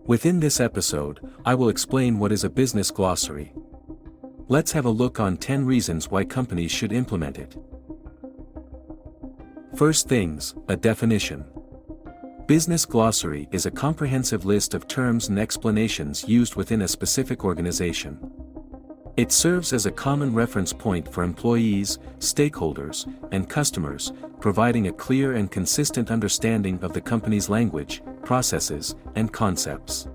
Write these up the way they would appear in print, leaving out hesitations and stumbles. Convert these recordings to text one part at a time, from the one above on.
Within this episode, I will explain what is a business glossary. Let's have a look on 10 reasons why companies should implement it. First things, a definition. Business glossary is a comprehensive list of terms and explanations used within a specific organization. It serves as a common reference point for employees, stakeholders, and customers, providing a clear and consistent understanding of the company's language, processes, and concepts.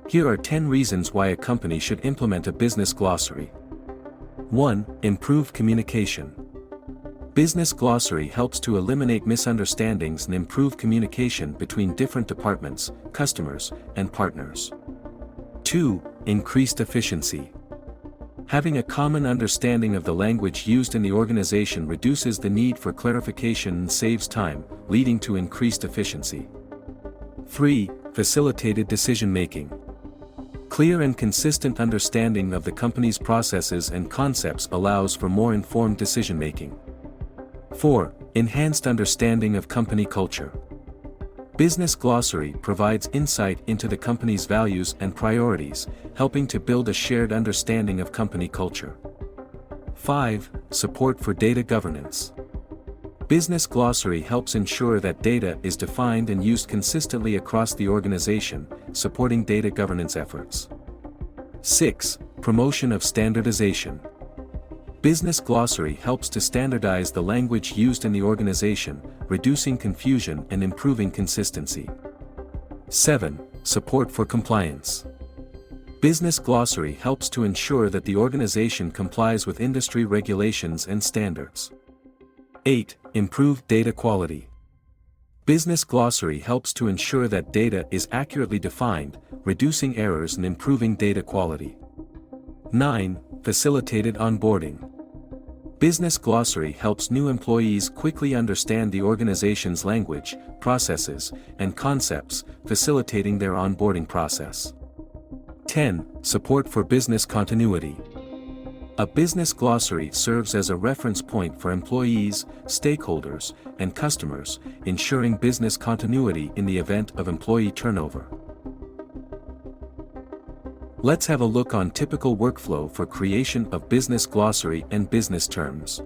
Here are 10 reasons why a company should implement a business glossary. 1. Improve communication. Business glossary helps to eliminate misunderstandings and improve communication between different departments, customers, and partners. 2. Increased efficiency. Having a common understanding of the language used in the organization reduces the need for clarification and saves time, leading to increased efficiency. 3. Facilitated decision-making. Clear and consistent understanding of the company's processes and concepts allows for more informed decision-making. 4. Enhanced understanding of company culture. Business glossary provides insight into the company's values and priorities, helping to build a shared understanding of company culture. 5. Support for data governance. Business glossary helps ensure that data is defined and used consistently across the organization, supporting data governance efforts. 6. Promotion of standardization. Business glossary helps to standardize the language used in the organization, reducing confusion and improving consistency. 7. Support for compliance. Business glossary helps to ensure that the organization complies with industry regulations and standards. 8. Improved data quality. Business glossary helps to ensure that data is accurately defined, reducing errors and improving data quality. 9. Facilitated onboarding. Business glossary helps new employees quickly understand the organization's language, processes, and concepts, facilitating their onboarding process. 10. Support for business continuity. A business glossary serves as a reference point for employees, stakeholders, and customers, ensuring business continuity in the event of employee turnover. Let's have a look on typical workflow for creation of business glossary and business terms.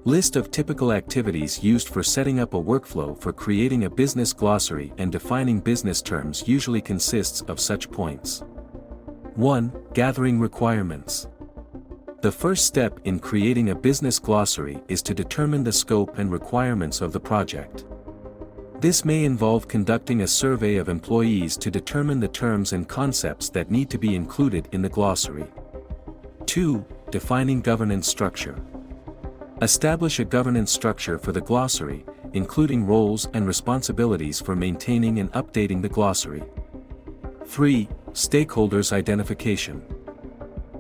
List of typical activities used for setting up a workflow for creating a business glossary and defining business terms usually consists of such points. 1. Gathering requirements. The first step in creating a business glossary is to determine the scope and requirements of the project. This may involve conducting a survey of employees to determine the terms and concepts that need to be included in the glossary. 2. Defining governance structure. Establish a governance structure for the glossary, including roles and responsibilities for maintaining and updating the glossary. 3. Stakeholders identification.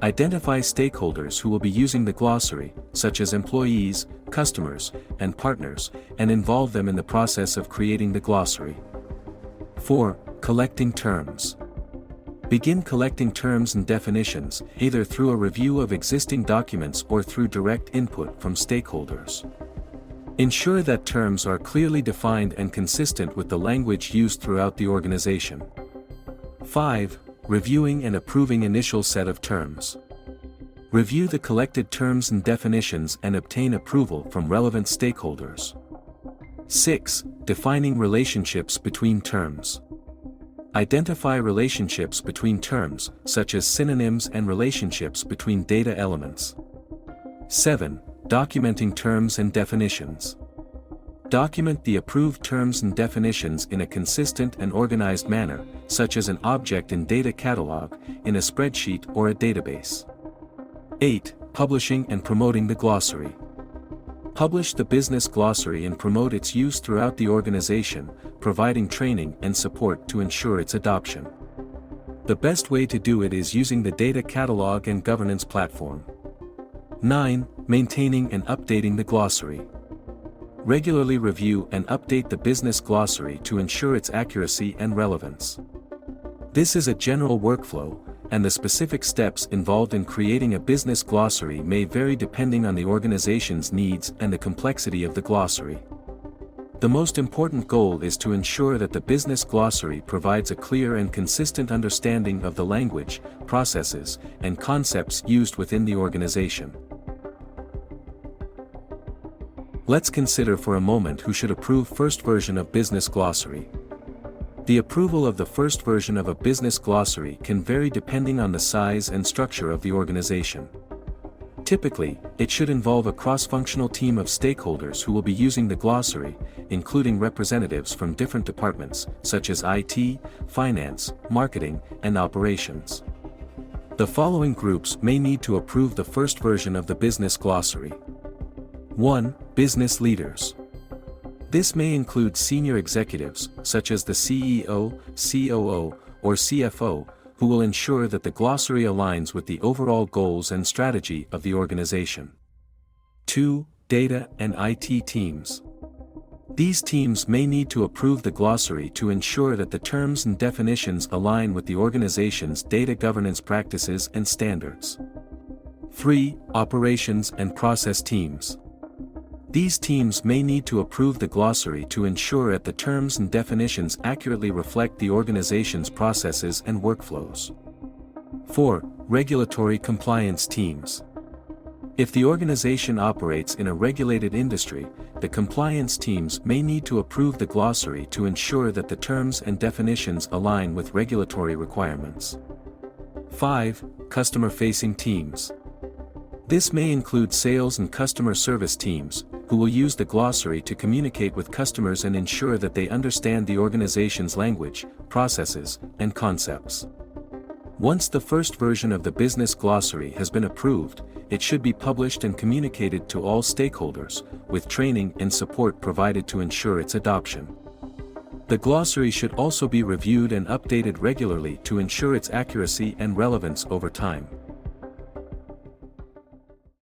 Identify stakeholders who will be using the glossary, such as employees, customers, and partners, and involve them in the process of creating the glossary. 4. Collecting terms. Begin collecting terms and definitions, either through a review of existing documents or through direct input from stakeholders. Ensure that terms are clearly defined and consistent with the language used throughout the organization. 5. Reviewing and approving initial set of terms. Review the collected terms and definitions and obtain approval from relevant stakeholders. 6. Defining relationships between terms. Identify relationships between terms, such as synonyms and relationships between data elements. 7. Documenting terms and definitions. Document the approved terms and definitions in a consistent and organized manner, such as an object in data catalog, in a spreadsheet or a database. 8. Publishing and promoting the glossary. Publish the business glossary and promote its use throughout the organization, providing training and support to ensure its adoption. The best way to do it is using the data catalog and governance platform. 9. Maintaining and updating the glossary. Regularly review and update the business glossary to ensure its accuracy and relevance. This is a general workflow, and the specific steps involved in creating a business glossary may vary depending on the organization's needs and the complexity of the glossary. The most important goal is to ensure that the business glossary provides a clear and consistent understanding of the language, processes, and concepts used within the organization. Let's consider for a moment who should approve first version of business glossary. The approval of the first version of a business glossary can vary depending on the size and structure of the organization. Typically, it should involve a cross-functional team of stakeholders who will be using the glossary, including representatives from different departments, such as IT, finance, marketing, and operations. The following groups may need to approve the first version of the business glossary. 1. Business leaders. This may include senior executives, such as the CEO, COO, or CFO, who will ensure that the glossary aligns with the overall goals and strategy of the organization. 2. Data and IT teams. These teams may need to approve the glossary to ensure that the terms and definitions align with the organization's data governance practices and standards. 3. Operations and process teams. These teams may need to approve the glossary to ensure that the terms and definitions accurately reflect the organization's processes and workflows. 4. Regulatory compliance teams. If the organization operates in a regulated industry, the compliance teams may need to approve the glossary to ensure that the terms and definitions align with regulatory requirements. 5. Customer-facing teams. This may include sales and customer service teams, who will use the glossary to communicate with customers and ensure that they understand the organization's language, processes, and concepts. Once the first version of the business glossary has been approved, it should be published and communicated to all stakeholders, with training and support provided to ensure its adoption. The glossary should also be reviewed and updated regularly to ensure its accuracy and relevance over time.